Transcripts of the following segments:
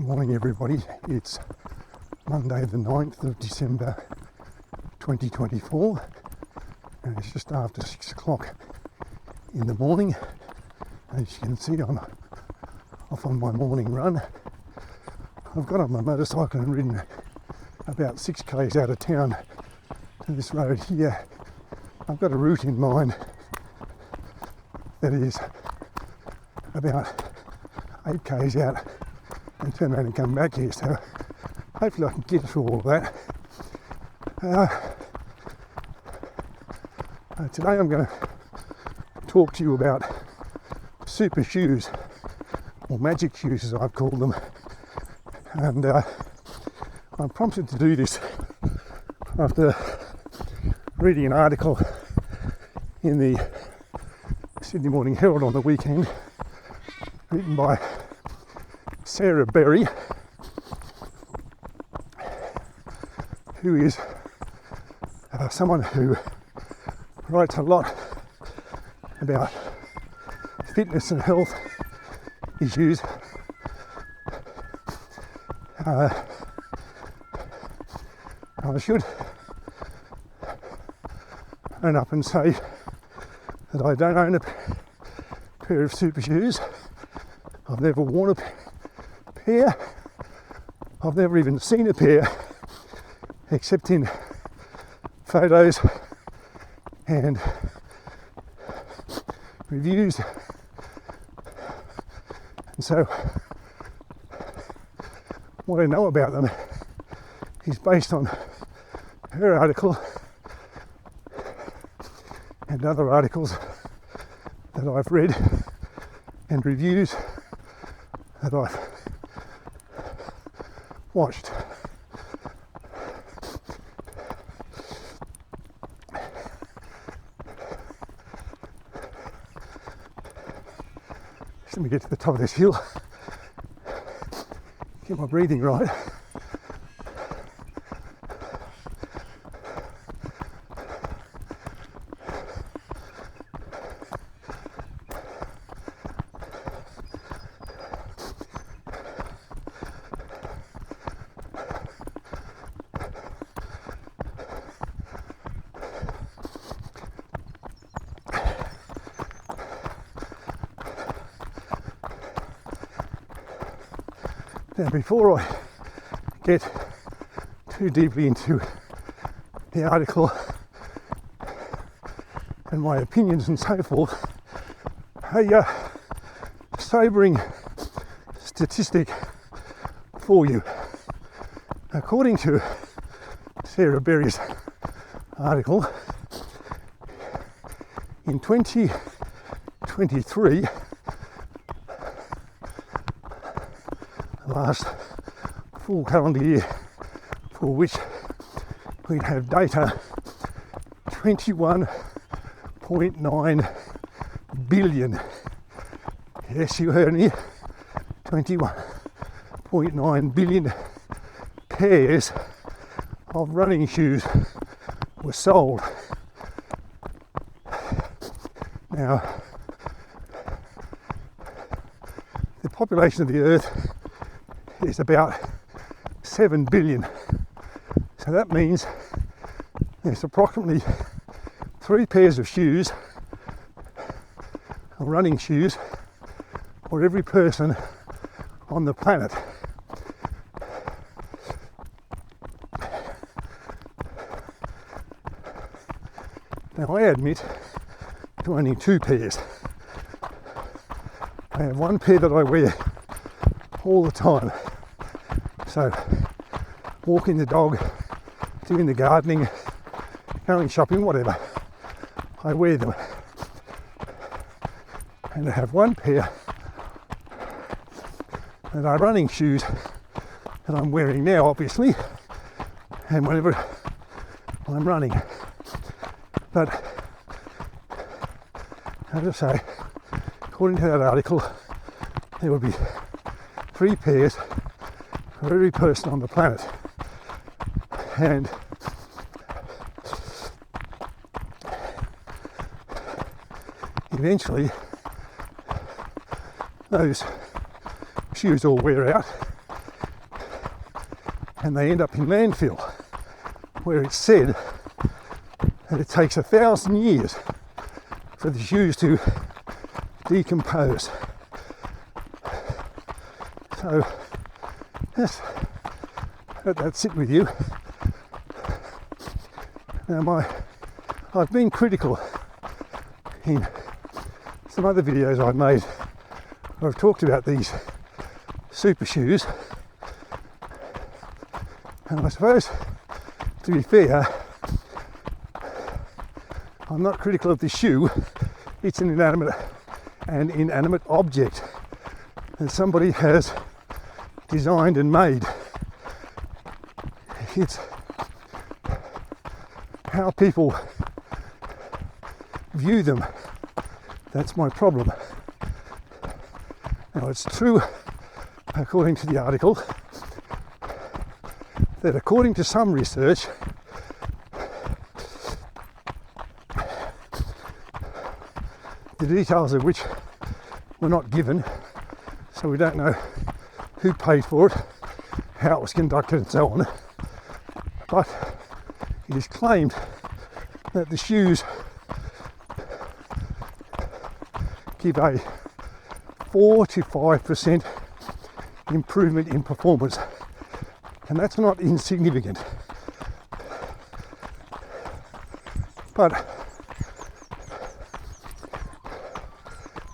Morning everybody, it's Monday the 9th of December 2024 and it's just after 6 o'clock in the morning. As you can see, I'm off on my morning run. I've got on my motorcycle and ridden about 6 k's out of town to this road here. I've got a route in mind that is about 8 k's out and turn around and come back here, so hopefully I can get through all of that. Today I'm going to talk to you about super shoes, or magic shoes as I've called them, and I'm prompted to do this after reading an article in the Sydney Morning Herald on the weekend written by Sarah Berry, who is someone who writes a lot about fitness and health issues. I should own up and say that I don't own a pair of super shoes. I've never worn a pair. I've never even seen a pair except in photos and reviews. And so what I know about them is based on her article and other articles that I've read and reviews that I've watched. Just let me get to the top of this hill, get my breathing right. Now, before I get too deeply into the article and my opinions and so forth, a sobering statistic for you. According to Sarah Berry's article, in 2023, last full calendar year for which we'd have data, 21.9 billion, yes you heard me, 21.9 billion pairs of running shoes were sold. Now, the population of the earth is about 7 billion. So that means there's approximately 3 pairs of shoes, or running shoes, for every person on the planet. Now I admit to owning 2 pairs. I have 1 pair that I wear all the time. So, walking the dog, doing the gardening, going shopping, whatever, I wear them. And I have 1 pair that are running shoes that I'm wearing now, obviously, and whenever I'm running. But, as I say, according to that article, there will be 3 pairs for every person on the planet, and eventually those shoes all wear out and they end up in landfill, where it's said that it takes 1,000 years for the shoes to decompose. So yes, let that sit with you. Now I've been critical in some other videos I've made where I've talked about these super shoes, and I suppose, to be fair, I'm not critical of the shoe. It's an inanimate object that somebody has designed and made. It's how people view them that's my problem. Now, it's true, according to the article, that according to some research, the details of which were not given, so we don't know who paid for it, how it was conducted and so on, but it is claimed that the shoes give a 4 to 5% improvement in performance, and that's not insignificant. But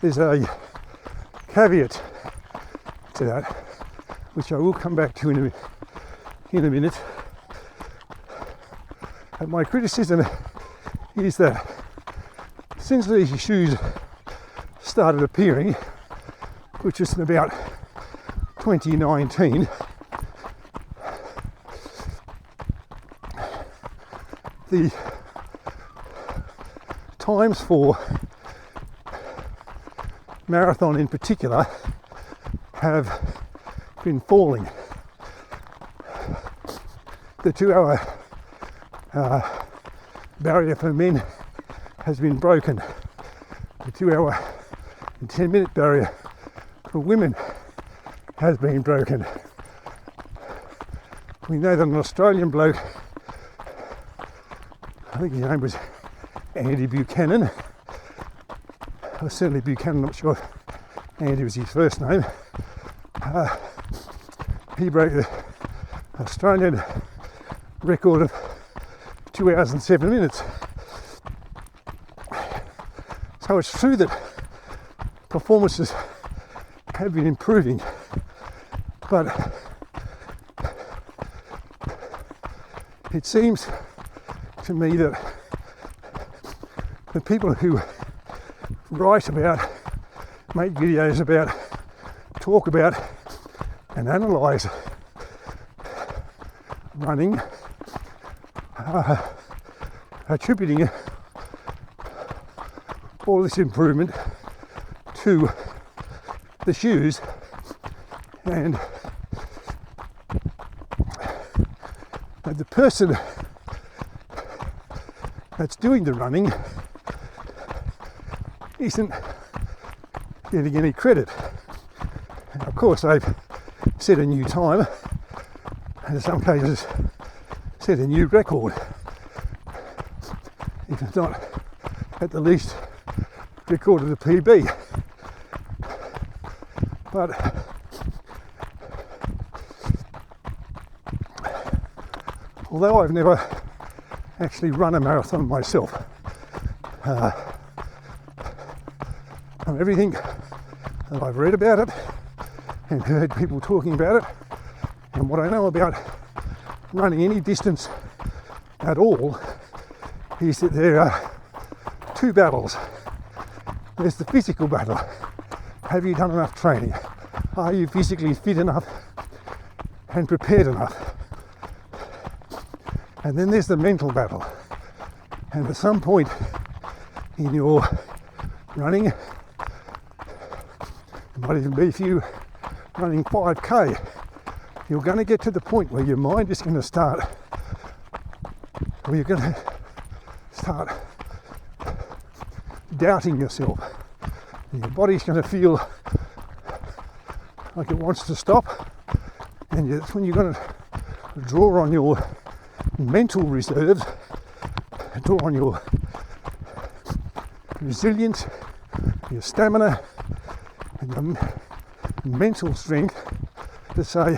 there's a caveat to that, which I will come back to in a minute. And my criticism is that since these shoes started appearing, which was in about 2019, the times for marathon in particular have been falling. The 2-hour barrier for men has been broken. The 2-hour and 10-minute barrier for women has been broken. We know that an Australian bloke, I think his name was Andy Buchanan, or certainly Buchanan, I'm not sure if Andy was his first name, he broke the Australian record of 2 hours and 7 minutes. So it's true that performances have been improving, but it seems to me that the people who write about, make videos about, talk about and analyse running are attributing all this improvement to the shoes, and the person that's doing the running isn't getting any credit. And of course, they've set a new time, and in some cases set a new record, if it's not at the least recorded the PB. But although I've never actually run a marathon myself, from everything that I've read about it and heard people talking about it, and what I know about running any distance at all, is that there are two battles. There's the physical battle. Have you done enough training? Are you physically fit enough and prepared enough? And then there's the mental battle. And at some point in your running, it might even be if you running 5k, you're going to get to the point where your mind is going to start, where you're going to start doubting yourself. And your body's going to feel like it wants to stop, and that's when you're going to draw on your mental reserves, draw on your resilience, your stamina, and your mental strength to say,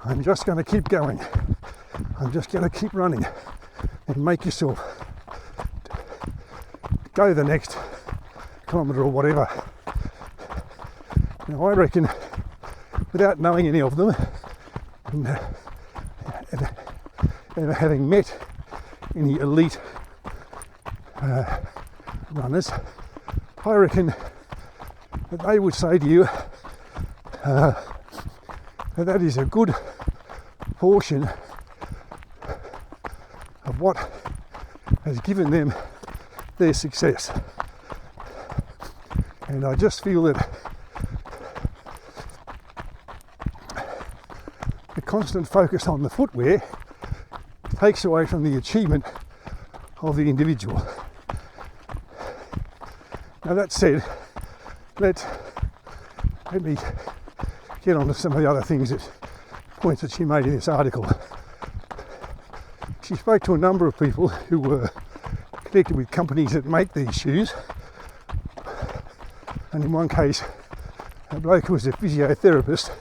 I'm just going to keep going. I'm just going to keep running, and make yourself go the next kilometre or whatever. Now, I reckon, without knowing any of them, and ever having met any elite runners, I reckon that they would say to you that is a good portion of what has given them their success. And I just feel that the constant focus on the footwear takes away from the achievement of the individual. Now, that said, let me get on to some of the other points that she made in this article. She spoke to a number of people who were connected with companies that make these shoes, and in one case a bloke who was a physiotherapist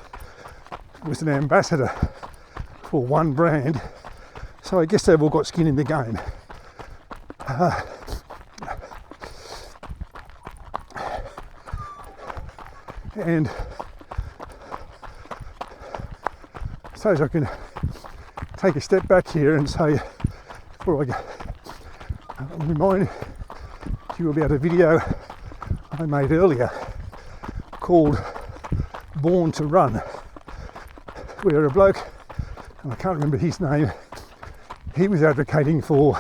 was an ambassador for one brand, so I guess they've all got skin in the game. And I suppose I can take a step back here and say, before I remind you about a video I made earlier called Born to Run, where a bloke, and I can't remember his name, he was advocating for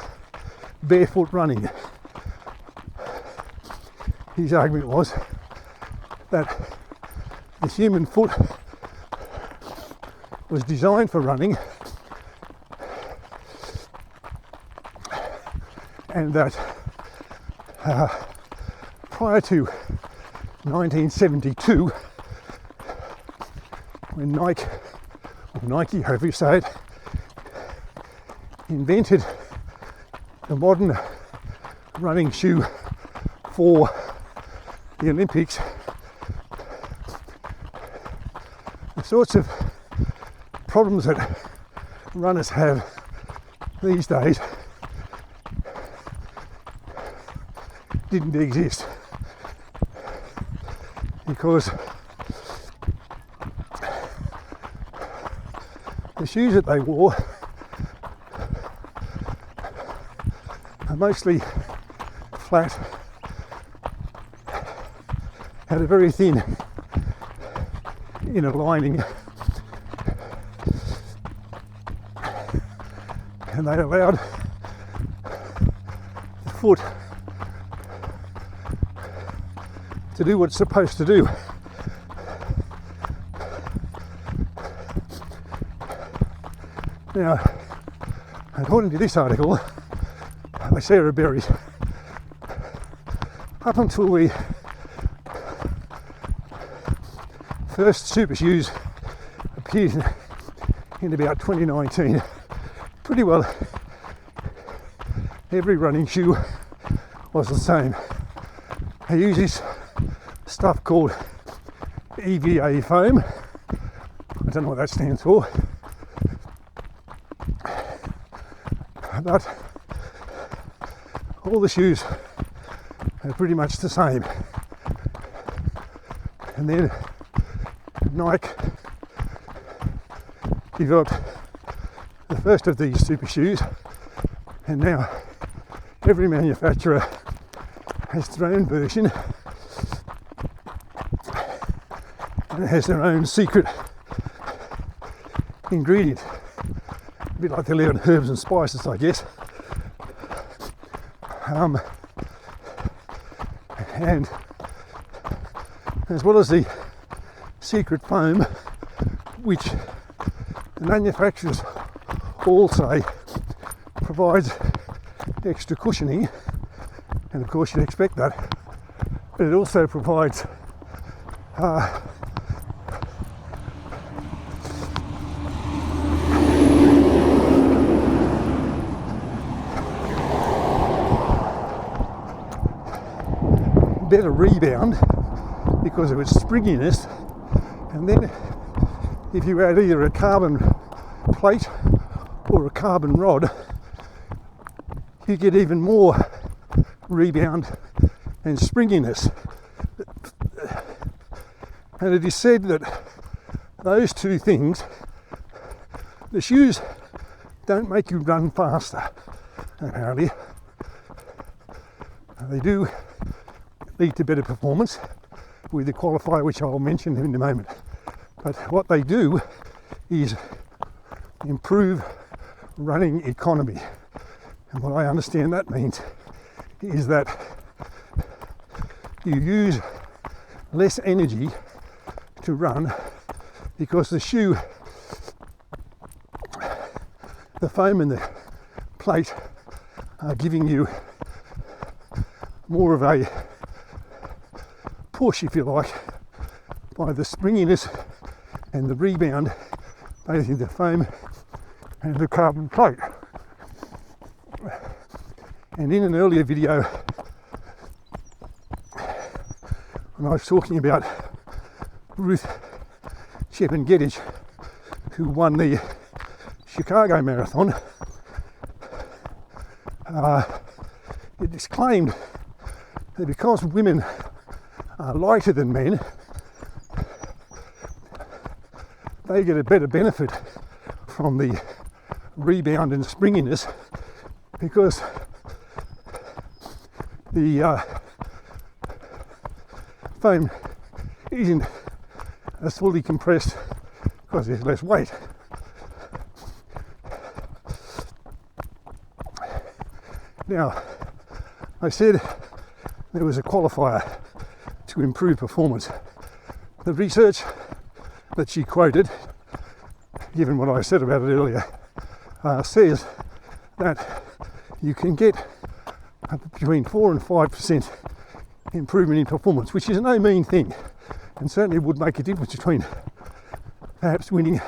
barefoot running. His argument was that the human foot was designed for running, and that prior to 1972, when Nike, however you say it, invented the modern running shoe for the Olympics, the sorts of problems that runners have these days didn't exist, because the shoes that they wore are mostly flat, had a very thin inner lining, and they allowed the foot to do what it's supposed to do. Now, according to this article by Sarah Berry, up until the first super shoes appeared in about 2019, pretty well every running shoe was the same. They use this stuff called EVA foam. I don't know what that stands for, but all the shoes are pretty much the same. And then Nike developed the first of these super shoes, and now every manufacturer has their own version and it has their own secret ingredient, a bit like the 11 herbs and spices, I guess. And as well as the secret foam, which the manufacturers all say provides extra cushioning, and of course you'd expect that, but it also provides better rebound because of its springiness. And then if you add either a carbon plate or a carbon rod, you get even more rebound and springiness. And it is said that those two things, the shoes don't make you run faster, apparently. They do lead to better performance with the qualifier, which I'll mention in a moment. But what they do is improve running economy. And what I understand that means is that you use less energy to run because the shoe, the foam and the plate are giving you more of a push, if you like, by the springiness and the rebound, both in the foam and the carbon plate. And in an earlier video, when I was talking about Ruth Shepard-Gedich, who won the Chicago Marathon, it is claimed that because women are lighter than men, they get a better benefit from the rebound and springiness because the foam isn't as fully compressed because there's less weight. Now, I said there was a qualifier to improve performance. The research that she quoted, given what I said about it earlier, says that you can get between 4 and 5% improvement in performance, which is no mean thing, and certainly would make a difference between perhaps winning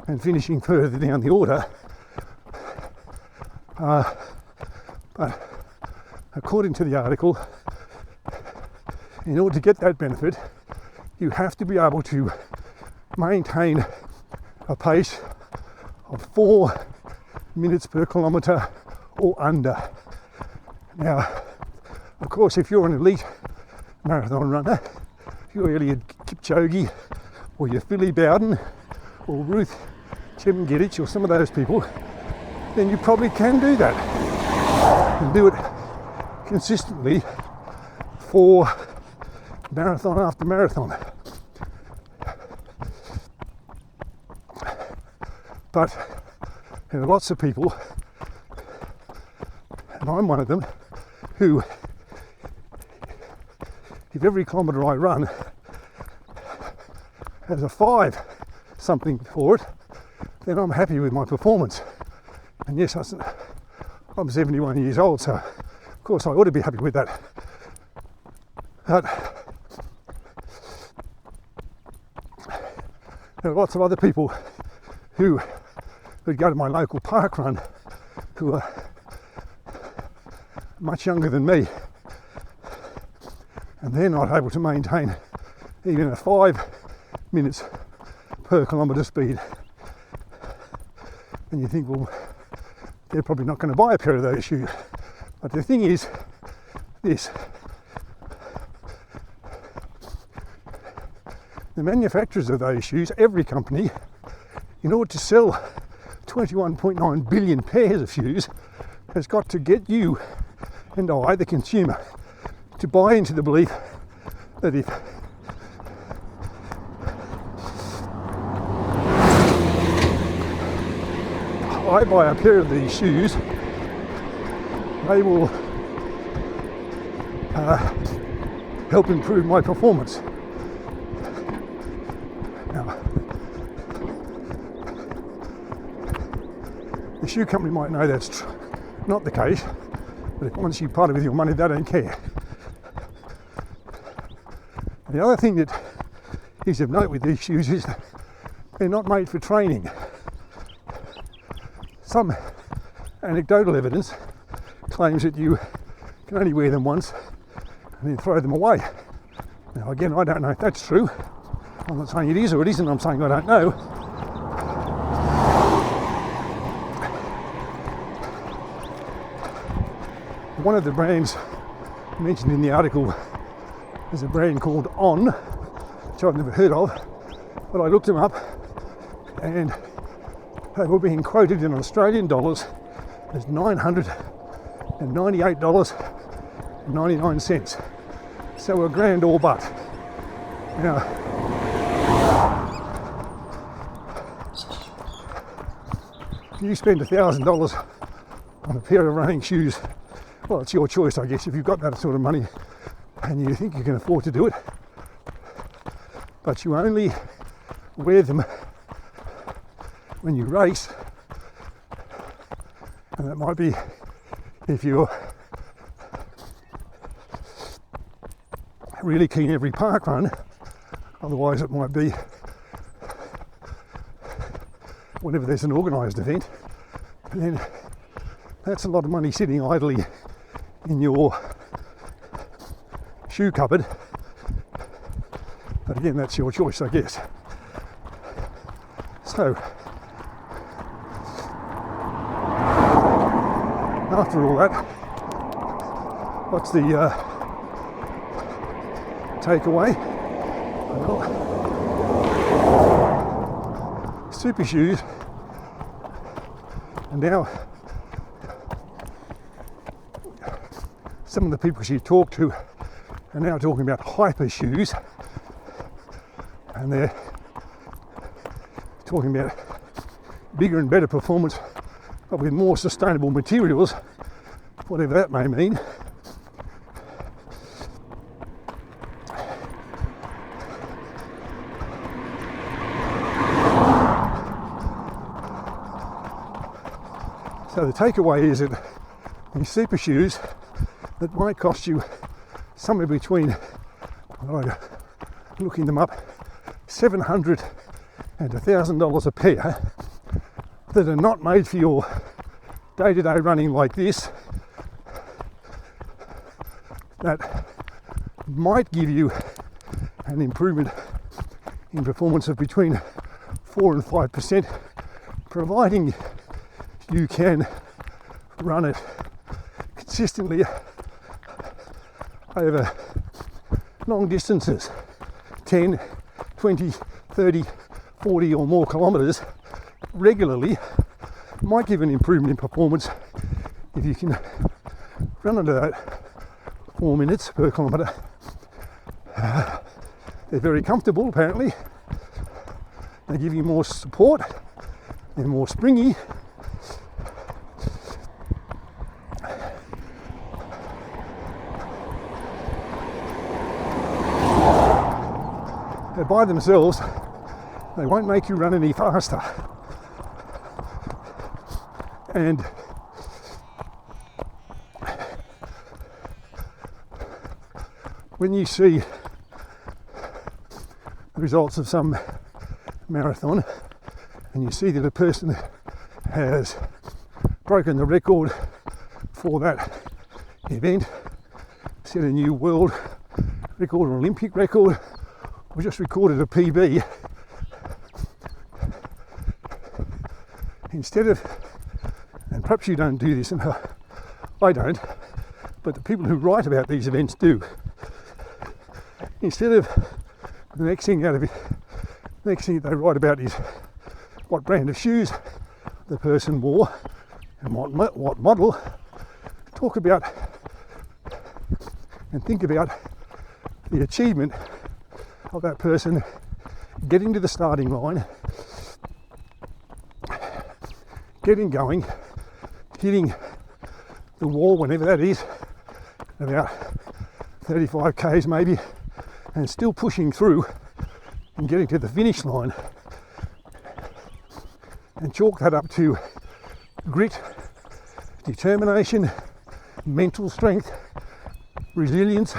and finishing further down the order. But according to the article, in order to get that benefit, you have to be able to maintain a pace of 4 minutes per kilometre or under. Now, of course, if you're an elite marathon runner, if you're Eliud Kipchoge or you're Philly Bowden or Ruth Shepard-Gedich or some of those people, then you probably can do that and do it consistently for marathon after marathon. But there are lots of people, and I'm one of them, who, if every kilometre I run has a 5 something for it, then I'm happy with my performance. And yes, I'm 71 years old, so of course I ought to be happy with that. But there are lots of other people who would go to my local park run who are much younger than me, and they're not able to maintain even a 5 minutes per kilometre speed. And you think, well, they're probably not going to buy a pair of those shoes. But the thing is this: the manufacturers of those shoes, every company, in order to sell 21.9 billion pairs of shoes, has got to get you and I, the consumer, to buy into the belief that if I buy a pair of these shoes, they will help improve my performance. Now, the shoe company might know that's not the case, but if once you part with your money, they don't care. The other thing that is of note with these shoes is that they're not made for training. Some anecdotal evidence claims that you can only wear them once and then throw them away. Now again, I don't know if that's true. I'm not saying it is or it isn't, I'm saying I don't know. One of the brands mentioned in the article is a brand called On, which I've never heard of, but I looked them up and they were being quoted in Australian dollars as $998.99. So a grand all but. Now, if you spend $1,000 on a pair of running shoes, well, it's your choice, I guess, if you've got that sort of money and you think you can afford to do it. But you only wear them when you race, and that might be if you're really keen every park run. Otherwise it might be whenever there's an organised event. But then that's a lot of money sitting idly in your shoe cupboard. But again, that's your choice, I guess. So, after all that, what's the takeaway? Well, super shoes, and now some of the people she talked to are now talking about hyper shoes, and they're talking about bigger and better performance, but with more sustainable materials, whatever that may mean. So the takeaway is that these super shoes that might cost you somewhere between, looking them up, $700 and $1,000 a pair, that are not made for your day-to-day running like this, that might give you an improvement in performance of between 4 and 5%, providing you can run it consistently over long distances, 10, 20, 30, 40 or more kilometres regularly. Might give an improvement in performance if you can run under that 4 minutes per kilometre. They're very comfortable apparently. They give you more support, they're more springy. By themselves, they won't make you run any faster. And when you see the results of some marathon and you see that a person has broken the record for that event, set a new world record, an Olympic record, we just recorded a PB. Instead of, and perhaps you don't do this, and I don't, but the people who write about these events do. Instead of the next thing they write about is what brand of shoes the person wore and what model. Talk about and think about the achievement of that person getting to the starting line, getting going, hitting the wall whenever that is, about 35 k's maybe, and still pushing through and getting to the finish line, and chalk that up to grit, determination, mental strength, resilience,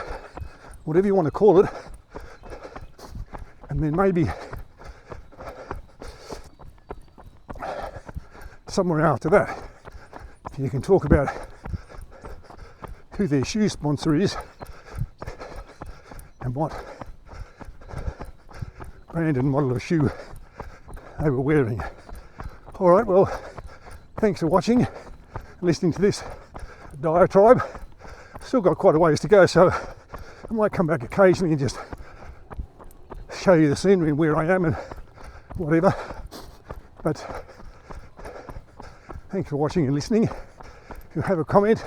whatever you want to call it. And then maybe somewhere after that, you can talk about who their shoe sponsor is, what brand and model of shoe they were wearing. All right, well, thanks for watching, listening to this diatribe. Still got quite a ways to go, so I might come back occasionally and just show you the scenery and where I am and whatever. But thanks for watching and listening. If you have a comment,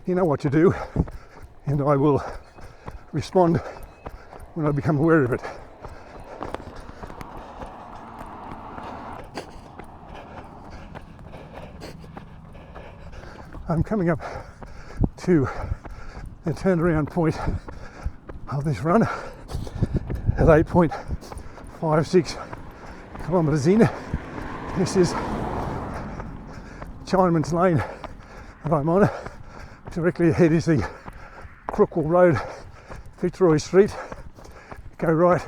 you know what to do, and I will respond when I become aware of it. I'm coming up to the turnaround point of this run at 8.56 kilometres in. This is Chinaman's Lane that I'm on. Directly ahead is the Crookwell Road, Fitzroy Street. Go right,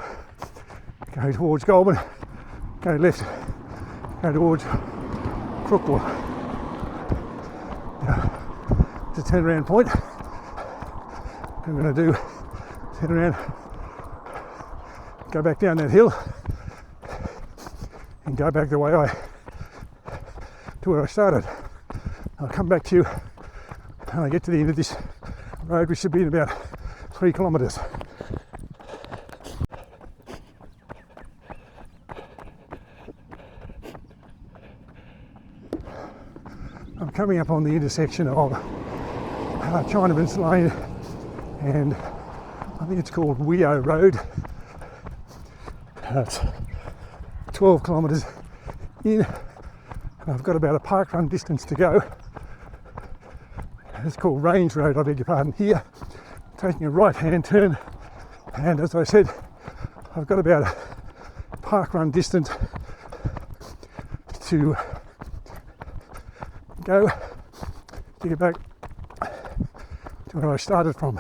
go towards Goulburn, go left, go towards Crookwell. It's a turnaround point. I'm going to do turn around, go back down that hill, and go back the way to where I started. I'll come back to you when I get to the end of this road, which should be in about 3 kilometres. I'm coming up on the intersection of Chinaman's Lane and I think it's called Weo Road. It's 12 kilometres in, and I've got about a park run distance to go. It's called Range Road, I beg your pardon, here. Taking a right hand turn, and as I said, I've got about a park run distance to go to get back to where I started from.